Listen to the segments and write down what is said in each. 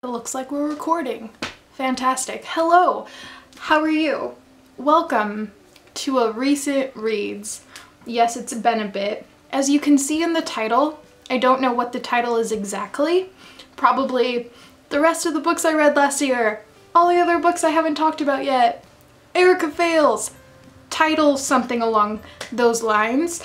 It looks like we're recording. Fantastic. Hello, how are you? Welcome to a recent reads. Yes, it's been a bit. As you can see in the title, I don't know what the title is exactly. Probably the rest of the books I read last year. All the other books I haven't talked about yet. Erica Fails. Title something along those lines.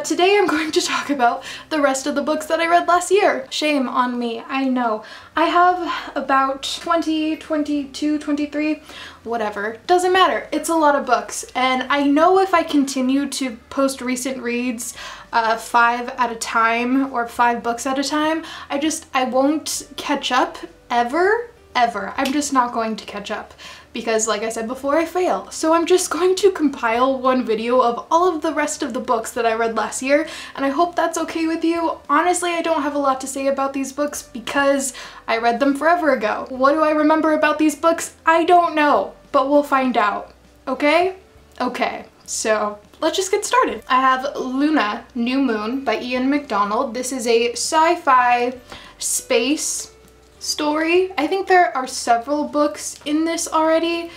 Today I'm going to talk about the rest of the books that I read last year. Shame on me, I know. I have about 20, 22, 23, whatever. Doesn't matter. It's a lot of books. And I know if I continue to post recent reads 5 at a time or 5 books at a time, I won't catch up ever. I'm just not going to catch up. Because like I said before, I fail. So I'm just going to compile one video of all of the rest of the books that I read last year, and I hope that's okay with you. Honestly, I don't have a lot to say about these books because I read them forever ago. What do I remember about these books? I don't know, but we'll find out. Okay? Okay, so let's just get started. I have Luna, New Moon by Ian McDonald. This is a sci-fi space story. I think there are several books in this already.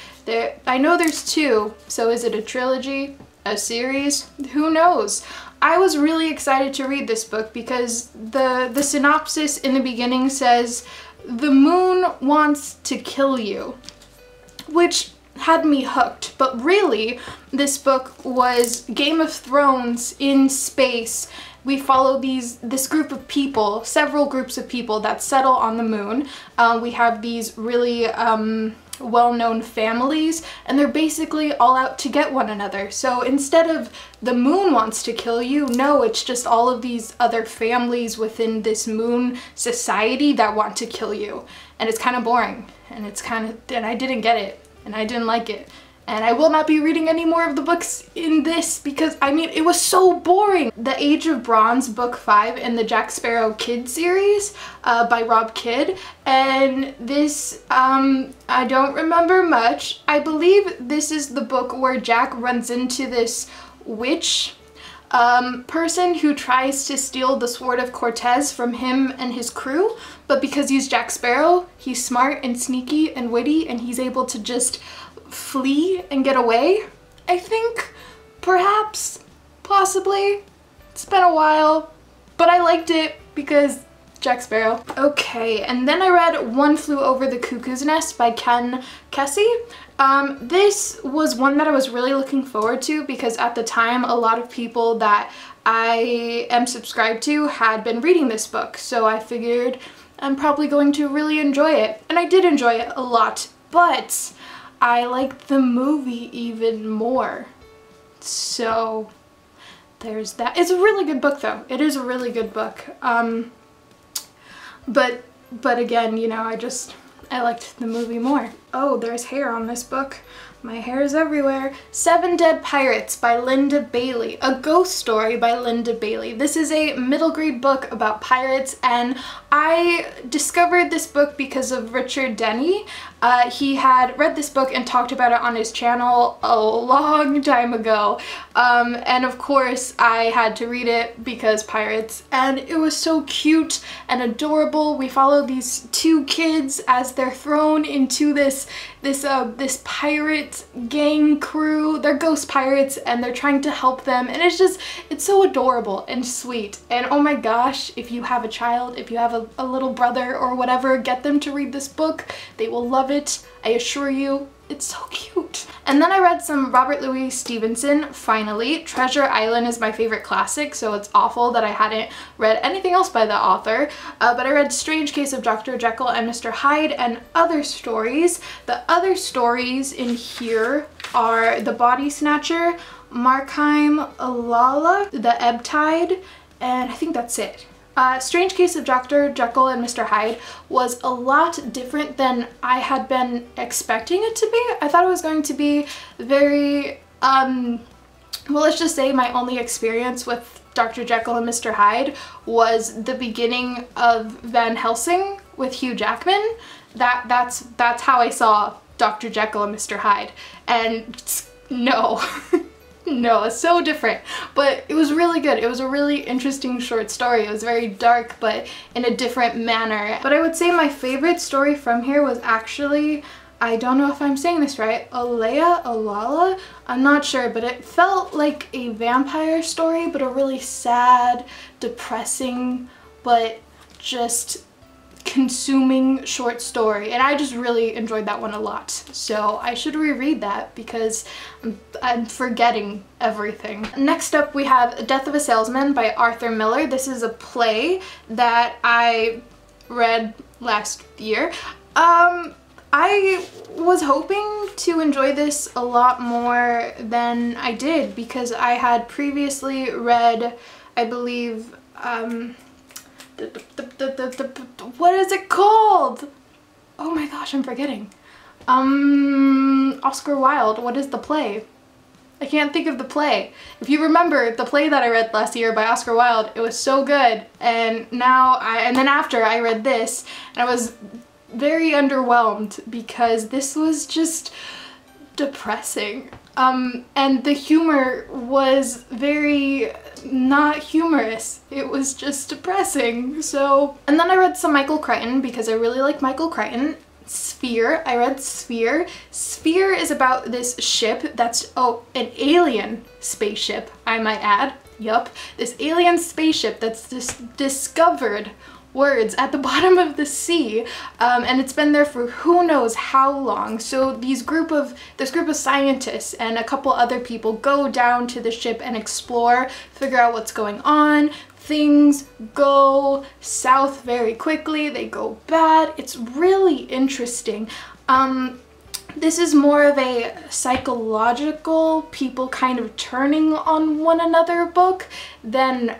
I know there's 2, so is it a trilogy? A series? Who knows? I was really excited to read this book because the synopsis in the beginning says, "The moon wants to kill you," which had me hooked, but really this book was Game of Thrones in space. We follow this group of people, several groups of people that settle on the moon. We have these really well-known families, and they're basically all out to get one another. So instead of the moon wants to kill you, no, it's just all of these other families within this moon society that want to kill you. And it's kind of boring, and I didn't get it, and I didn't like it. And I will not be reading any more of the books in this because, I mean, it was so boring. The Age of Bronze, book 5 in the Jack Sparrow Kid series by Rob Kidd. And this, I don't remember much. I believe this is the book where Jack runs into this witch person who tries to steal the Sword of Cortez from him and his crew. But because he's Jack Sparrow, he's smart and sneaky and witty, and he's able to just flee and get away. I think, perhaps, possibly. It's been a while, but I liked it because Jack Sparrow. Okay, and then I read One Flew Over the Cuckoo's Nest by Kesey. This was one that I was really looking forward to because at the time a lot of people that I am subscribed to had been reading this book, so I figured I'm probably going to really enjoy it. And I did enjoy it a lot, but I liked the movie even more. So there's that. It's a really good book though. It is a really good book. But again, you know, I liked the movie more. Oh, there's hair on this book. My hair is everywhere. 7 Dead Pirates by Linda Bailey. A ghost story by Linda Bailey. This is a middle grade book about pirates, and I discovered this book because of Richard Denny. He had read this book and talked about it on his channel a long time ago. And of course I had to read it because pirates, and it was so cute and adorable. We follow these 2 kids as they're thrown into this pirate gang crew. They're ghost pirates and they're trying to help them, and it's so adorable and sweet. And oh my gosh, if you have a child, if you have a little brother or whatever, get them to read this book. They will love it. I assure you, it's so cute. And then I read some Robert Louis Stevenson, finally. Treasure Island is my favorite classic, so it's awful that I hadn't read anything else by the author. But I read Strange Case of Dr. Jekyll and Mr. Hyde and other stories. The other stories in here are The Body Snatcher, Markheim Alala, The Ebb Tide, and I think that's it. Strange Case of Dr. Jekyll and Mr. Hyde was a lot different than I had been expecting it to be. I thought it was going to be very, well, let's just say my only experience with Dr. Jekyll and Mr. Hyde was the beginning of Van Helsing with Hugh Jackman. That's how I saw Dr. Jekyll and Mr. Hyde. And no, No, so different, but it was really good. It was a really interesting short story. It was very dark, but in a different manner. But I would say my favorite story from here was actually, I don't know if I'm saying this right, Aleya Ojala? I'm not sure, but it felt like a vampire story, but a really sad, depressing, but just consuming short story, and I just really enjoyed that one a lot. So I should reread that because I'm forgetting everything. Next up we have Death of a Salesman by Arthur Miller. This is a play that I read last year. I was hoping to enjoy this a lot more than I did because I had previously read, I believe, what is it called? Oh my gosh, I'm forgetting. Oscar Wilde, what is the play? I can't think of the play. If you remember the play that I read last year by Oscar Wilde, it was so good. And then after I read this, and I was very underwhelmed because this was just depressing. And the humor was very not humorous. It was just depressing. So, and then I read some Michael Crichton because I really like Michael Crichton. Sphere, I read Sphere. Sphere is about this ship that's, oh, an alien spaceship, I might add. Yup, this alien spaceship that's just discovered words at the bottom of the sea, and it's been there for who knows how long. So this group of scientists and a couple other people go down to the ship and explore, figure out what's going on. Things go south very quickly, they go bad. It's really interesting. This is more of a psychological, people kind of turning on one another book than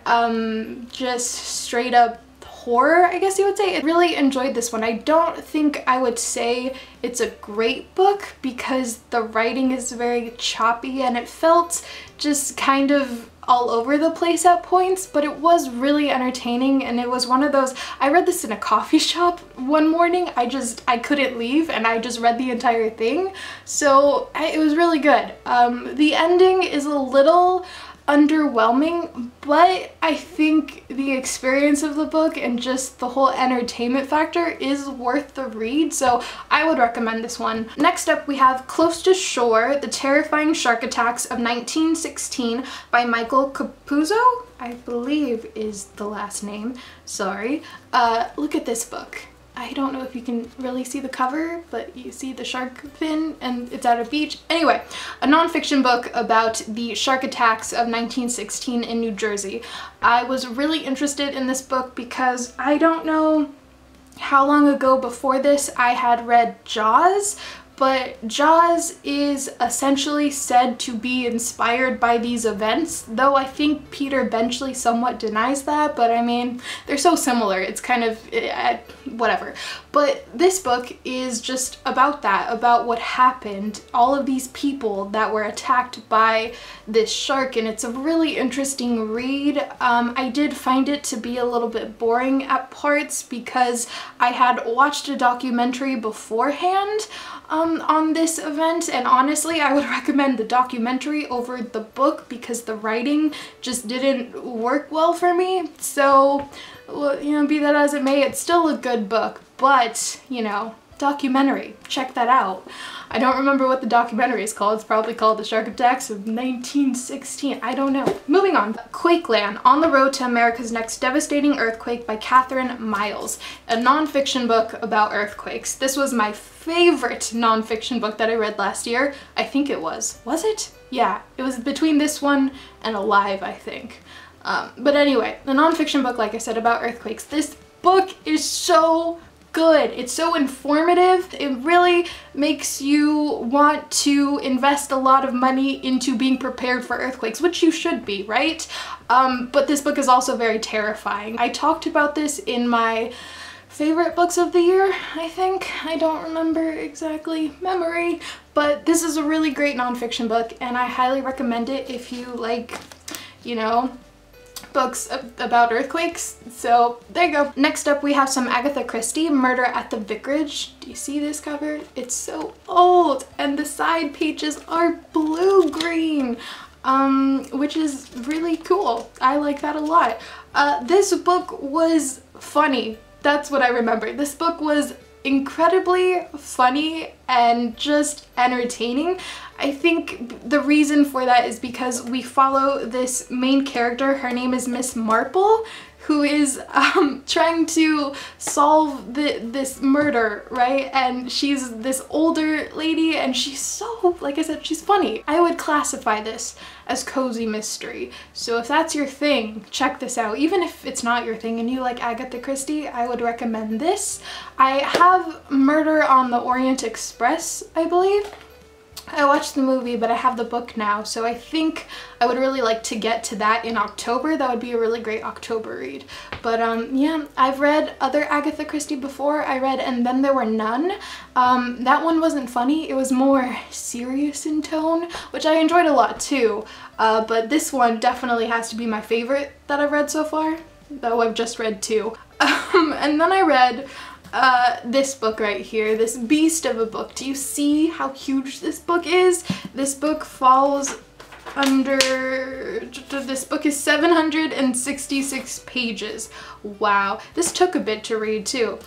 just straight up horror, I guess you would say. I really enjoyed this one. I don't think I would say it's a great book because the writing is very choppy and it felt just kind of all over the place at points, but it was really entertaining, and it was one of those, I read this in a coffee shop one morning. I couldn't leave and I just read the entire thing. So it was really good. The ending is a little underwhelming, but I think the experience of the book and just the whole entertainment factor is worth the read, so I would recommend this one. Next up we have Close to Shore, The Terrifying Shark Attacks of 1916 by Michael Capuzzo, I believe is the last name, sorry. Look at this book. I don't know if you can really see the cover, but you see the shark fin and it's at a beach. Anyway, a nonfiction book about the shark attacks of 1916 in New Jersey. I was really interested in this book because I don't know how long ago before this I had read Jaws, but Jaws is essentially said to be inspired by these events, though I think Peter Benchley somewhat denies that, but I mean, they're so similar, it's kind of, whatever. But this book is just about that, about what happened, all of these people that were attacked by this shark, and it's a really interesting read. I did find it to be a little bit boring at parts because I had watched a documentary beforehand on this event, and honestly I would recommend the documentary over the book because the writing just didn't work well for me. So, you know, be that as it may, it's still a good book, but, you know, documentary, check that out. I don't remember what the documentary is called. It's probably called The Shark Attacks of 1916. I don't know. Moving on. Quakeland, On the Road to America's Next Devastating Earthquake by Katherine Miles. A nonfiction book about earthquakes. This was my favorite nonfiction book that I read last year. I think it was. Was it? Yeah, it was between this one and Alive, I think. But anyway, the nonfiction book, like I said, about earthquakes. This book is so good. It's so informative. It really makes you want to invest a lot of money into being prepared for earthquakes, which you should be, right? But this book is also very terrifying. I talked about this in my favorite books of the year, I think. I don't remember exactly, memory, but this is a really great nonfiction book and I highly recommend it if you like, you know, books about earthquakes. So there you go. Next up we have some Agatha Christie, Murder at the Vicarage. Do you see this cover? It's so old and the side pages are blue-green. which is really cool. I like that a lot. This book was funny. That's what I remember. This book was incredibly funny and just entertaining. I think the reason for that is because we follow this main character. Her name is Miss Marple, who is trying to solve this murder, right? And she's this older lady and she's so, like I said, she's funny. I would classify this as cozy mystery. So if that's your thing, check this out. Even if it's not your thing and you like Agatha Christie, I would recommend this. I have Murder on the Orient Express, I believe. I watched the movie, but I have the book now, so I think I would really like to get to that in October. That would be a really great October read. But yeah, I've read other Agatha Christie before. I read And Then There Were None. That one wasn't funny. It was more serious in tone, which I enjoyed a lot too. But this one definitely has to be my favorite that I've read so far, though I've just read two. And then I read this book right here, this beast of a book. Do you see how huge this book is? This book falls under, this book is 766 pages. Wow, this took a bit to read too.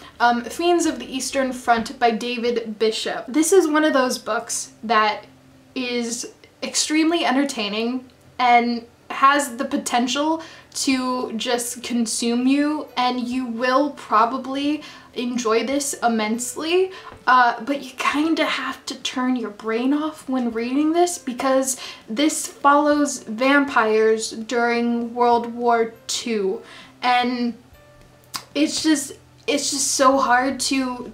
Fiends of the Eastern Front by David Bishop. This is one of those books that is extremely entertaining and has the potential to just consume you, and you will probably enjoy this immensely, but you kind of have to turn your brain off when reading this because this follows vampires during World War II, and it's just so hard to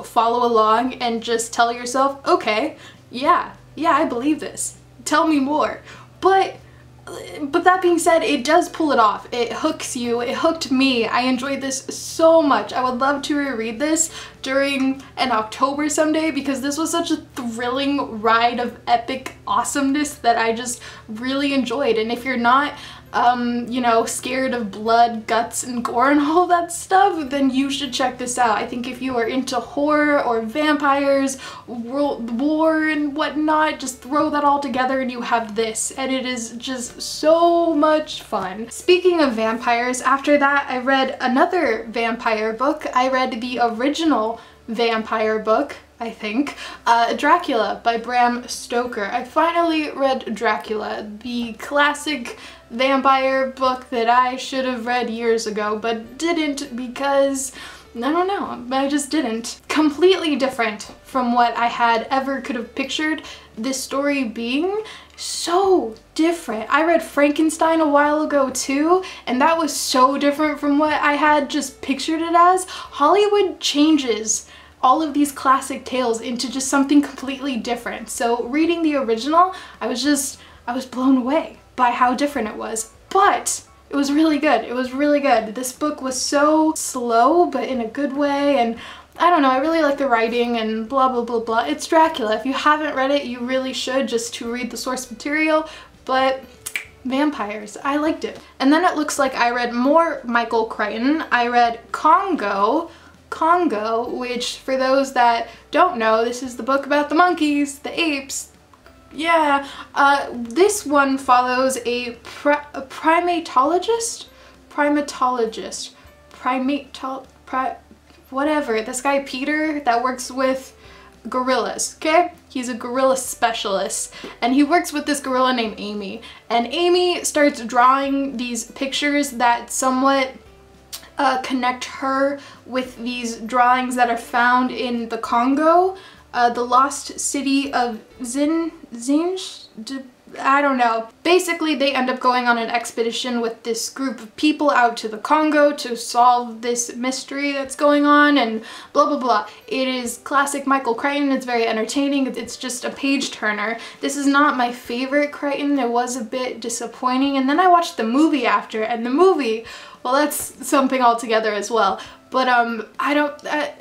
follow along and just tell yourself, okay, yeah, I believe this, tell me more. But that being said, it does pull it off. It hooks you. It hooked me. I enjoyed this so much. I would love to reread this during an October someday because this was such a thrilling ride of epic awesomeness that I just really enjoyed. And if you're not, you know, scared of blood, guts, and gore and all that stuff, then you should check this out. I think if you are into horror or vampires, war and whatnot, just throw that all together and you have this, and it is just so much fun. Speaking of vampires, after that I read another vampire book. I read the original vampire book, I think, Dracula by Bram Stoker. I finally read Dracula, the classic vampire book that I should have read years ago, but didn't because, I don't know, I just didn't. Completely different from what I had ever could have pictured this story being. So different. I read Frankenstein a while ago too, and that was so different from what I had just pictured it as. Hollywood changes all of these classic tales into just something completely different. So reading the original, I was blown away by how different it was, but it was really good. It was really good. This book was so slow, but in a good way, and I don't know, I really like the writing and blah blah blah blah. It's Dracula. If you haven't read it, you really should, just to read the source material, but vampires, I liked it. And then it looks like I read more Michael Crichton. I read Congo Congo, which for those that don't know, this is the book about the monkeys, the apes. Yeah, this one follows a whatever, this guy Peter that works with gorillas, okay? He's a gorilla specialist, and he works with this gorilla named Amy, and Amy starts drawing these pictures that somewhat connect her with these drawings that are found in the Congo, the lost city of I don't know. Basically, they end up going on an expedition with this group of people out to the Congo to solve this mystery that's going on and blah blah blah. It is classic Michael Crichton. It's very entertaining. It's just a page turner. This is not my favorite Crichton. It was a bit disappointing, and then I watched the movie after, and the movie, well, that's something altogether as well. But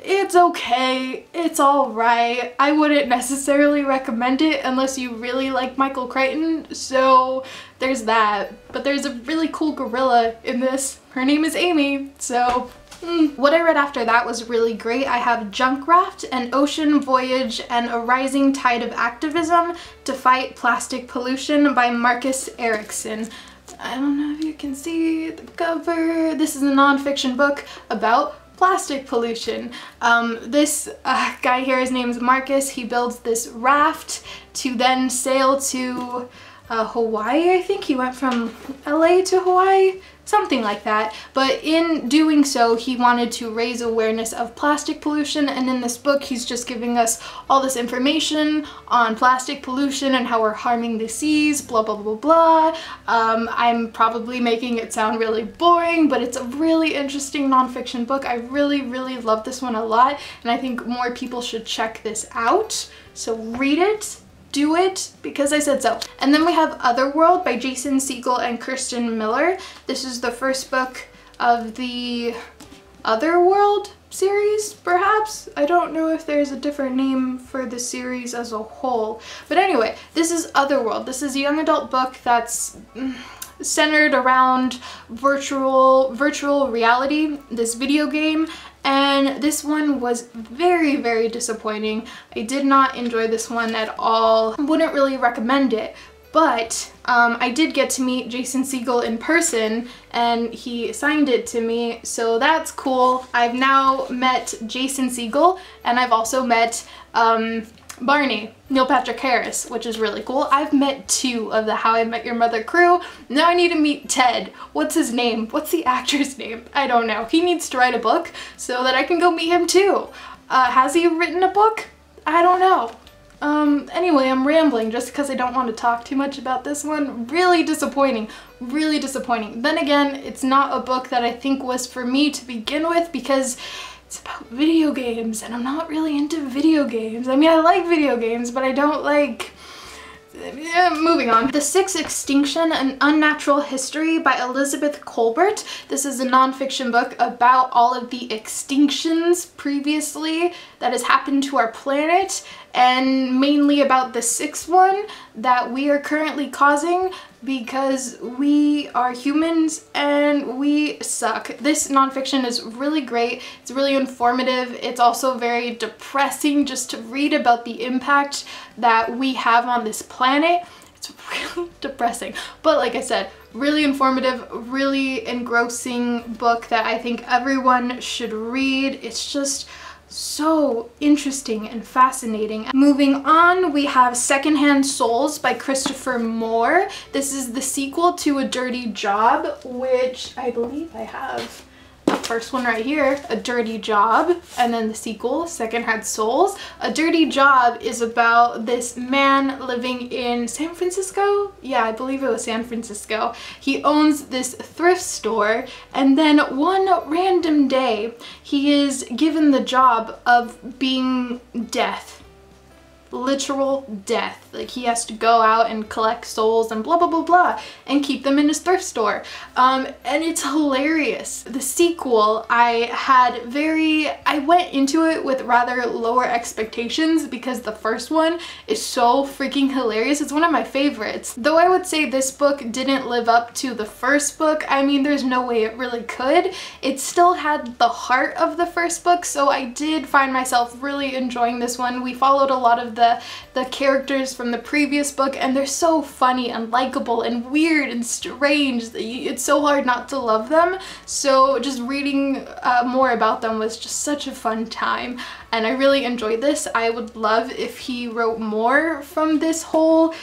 it's okay, it's alright. I wouldn't necessarily recommend it unless you really like Michael Crichton, so there's that. But there's a really cool gorilla in this. Her name is Amy, so What I read after that was really great. I have Raft, An Ocean Voyage, and A Rising Tide of Activism to Fight Plastic Pollution by Marcus Eriksen. I don't know if you can see the cover. This is a nonfiction book about plastic pollution. This guy here, his name is Marcus. He builds this raft to then sail to Hawaii, I think. He went from LA to Hawaii, something like that. But in doing so, he wanted to raise awareness of plastic pollution, and in this book he's just giving us all this information on plastic pollution and how we're harming the seas, blah blah blah blah. I'm probably making it sound really boring, but it's a really interesting nonfiction book. I really love this one a lot, and I think more people should check this out. So read it. Do it because I said so. And then we have Otherworld by Jason Segel and Kirsten Miller. This is the first book of the Otherworld series, perhaps? I don't know if there's a different name for the series as a whole. But anyway, this is Otherworld. This is a young adult book that's centered around virtual reality, this video game. And this one was very disappointing. I did not enjoy this one at all. I wouldn't really recommend it, but I did get to meet Jason Segel in person and he signed it to me, so that's cool. I've now met Jason Segel and I've also met Barney, Neil Patrick Harris, which is really cool. I've met 2 of the How I Met Your Mother crew. Now I need to meet Ted. What's his name? What's the actor's name? I don't know. He needs to write a book so that I can go meet him too. Has he written a book? I don't know. Anyway, I'm rambling just because I don't want to talk too much about this one. Really disappointing. Really disappointing. Then again, it's not a book that I think was for me to begin with because it's about video games, and I'm not really into video games. I mean, I like video games, but I don't like... moving on. The Six Extinction, An Unnatural History by Elizabeth Colbert. This is a nonfiction book about all of the extinctions previously that has happened to our planet, and mainly about the 6th one that we are currently causing because we are humans and we suck. This nonfiction is really great. It's really informative. It's also very depressing just to read about the impact that we have on this planet. It's really depressing, but like I said, really informative, really engrossing book that I think everyone should read. It's just so interesting and fascinating. Moving on, we have Secondhand Souls by Christopher Moore. This is the sequel to A Dirty Job, which I believe I have the first one right here, A Dirty Job, and then the sequel, Secondhand Souls. A Dirty Job is about this man living in San Francisco? Yeah, I believe it was San Francisco. He owns this thrift store, and then one random day, he is given the job of being death. Literal death. Like, he has to go out and collect souls and blah blah blah blah and keep them in his thrift store. And it's hilarious. The sequel, I went into it with rather lower expectations because the first one is so freaking hilarious. It's one of my favorites. Though I would say this book didn't live up to the first book. I mean, there's no way it really could. It still had the heart of the first book, so I did find myself really enjoying this one. We followed a lot of the characters from the previous book, and they're so funny and likable and weird and strange. It's so hard not to love them. So just reading more about them was just such a fun time, and I really enjoyed this. I would love if he wrote more from this whole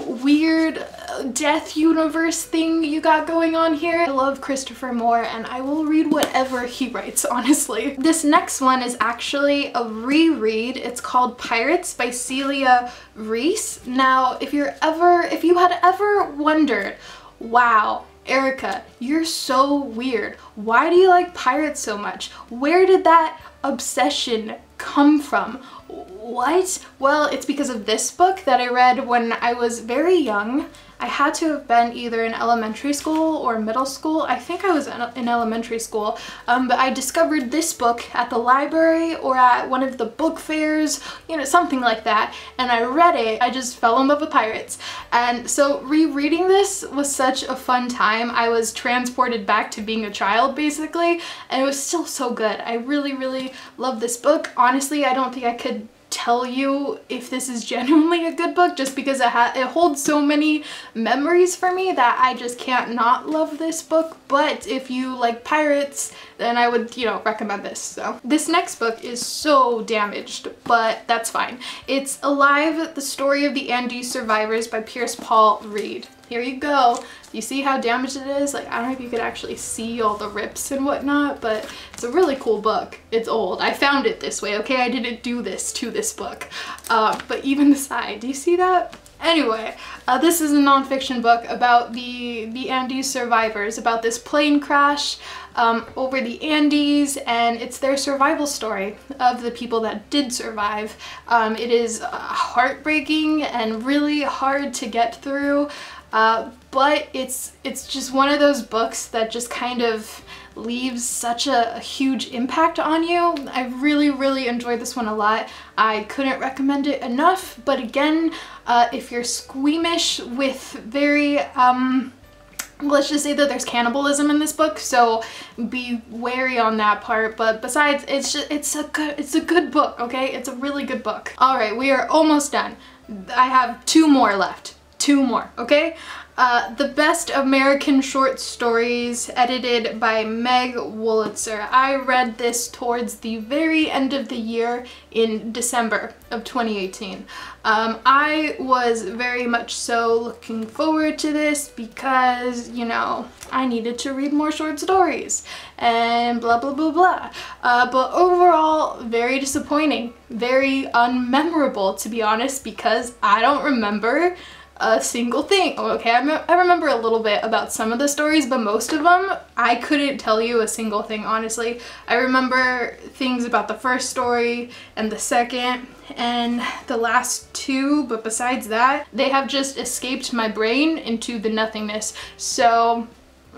weird death universe thing you got going on here. I love Christopher Moore, and I will read whatever he writes, honestly. This next one is actually a reread. It's called Pirates by Celia Reese. Now, if you had ever wondered, wow, Erica, you're so weird. Why do you like pirates so much? Where did that obsession come from? What? Well, it's because of this book that I read when I was very young. I had to have been either in elementary school or middle school. I think I was in elementary school, but I discovered this book at the library or at one of the book fairs, you know, something like that, and I read it. I just fell in love with pirates. And so rereading this was such a fun time. I was transported back to being a child, basically, and it was still so good. I really, really love this book. Honestly, I don't think I could tell you if this is genuinely a good book just because it holds so many memories for me that I just can't not love this book. But if you like pirates, then I would, you know, recommend this. So this next book is so damaged, but that's fine. It's Alive, The Story of the Andes Survivors by Pierce Paul Reed. Here you go. You see how damaged it is? Like, I don't know if you could actually see all the rips and whatnot, but it's a really cool book. It's old. I found it this way, okay? I didn't do this to this book. But even the side, do you see that? Anyway, this is a nonfiction book about the Andes survivors, about this plane crash over the Andes, and it's their survival story of the people that did survive. It is heartbreaking and really hard to get through. But it's just one of those books that just kind of leaves such a huge impact on you. I really, really enjoyed this one a lot. I couldn't recommend it enough, but again, if you're squeamish with very, let's just say that there's cannibalism in this book, so be wary on that part. But besides, it's a good book, okay? It's a really good book. All right, we are almost done. I have two more left. Two more, okay? The Best American Short Stories, edited by Meg Wolitzer. I read this towards the very end of the year in December of 2018. I was very much so looking forward to this because, you know, I needed to read more short stories and blah blah blah blah. But overall, very disappointing, very unmemorable, to be honest, because I don't remember a single thing. Okay, I remember a little bit about some of the stories, but most of them, I couldn't tell you a single thing, honestly. I remember things about the first story and the second and the last two, but besides that, they have just escaped my brain into the nothingness. So,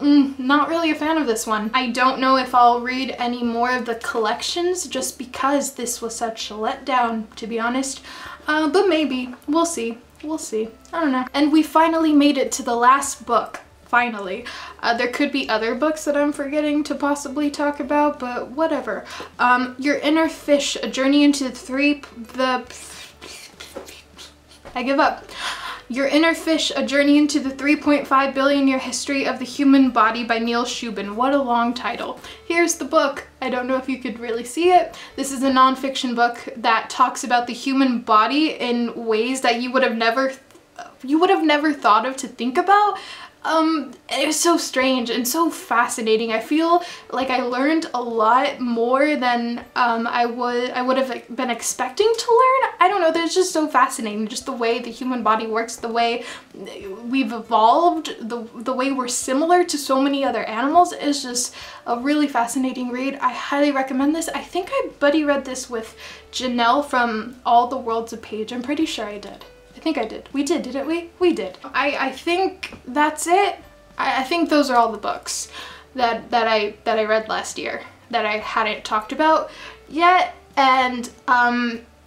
not really a fan of this one. I don't know if I'll read any more of the collections just because this was such a letdown, to be honest. But maybe. We'll see. We'll see. I don't know. And we finally made it to the last book. Finally. There could be other books that I'm forgetting to possibly talk about, but whatever. Your Inner Fish, A Journey into I give up. Your Inner Fish, A Journey into the 3.5 billion year history of the human body by Neil Shubin. What a long title. Here's the book. I don't know if you could really see it. This is a nonfiction book that talks about the human body in ways that you would have never thought of to think about. It was so strange and so fascinating. I feel like I learned a lot more than I would have been expecting to learn. I don't know, that's just so fascinating, just the way the human body works, the way we've evolved, the way we're similar to so many other animals is just a really fascinating read. I highly recommend this. I think I buddy read this with Janelle from All the World's a Page. I'm pretty sure I did. I think I did. We did, didn't we? We did. I think that's it. I think those are all the books that I read last year that I hadn't talked about yet. And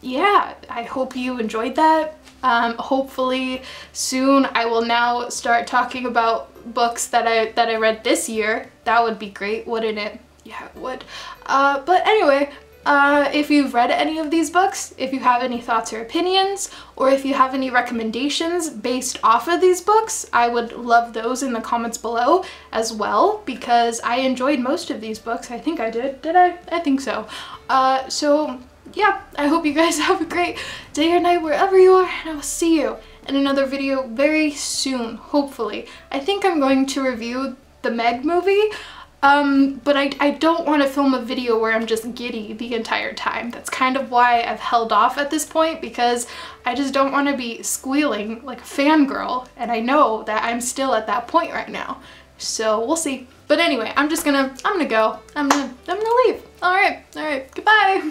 yeah, I hope you enjoyed that. Hopefully soon I will now start talking about books that I read this year. That would be great, wouldn't it? Yeah, it would. But anyway, if you've read any of these books, if you have any thoughts or opinions, or if you have any recommendations based off of these books, I would love those in the comments below as well, because I enjoyed most of these books. I think I did. Did I? I think so. So yeah, I hope you guys have a great day or night wherever you are, and I will see you in another video very soon, hopefully. I think I'm going to review the Meg movie. But I don't want to film a video where I'm just giddy the entire time. That's kind of why I've held off at this point, because I just don't want to be squealing like a fangirl, and I know that I'm still at that point right now. So we'll see. But anyway, I'm gonna go. I'm gonna leave. All right, goodbye.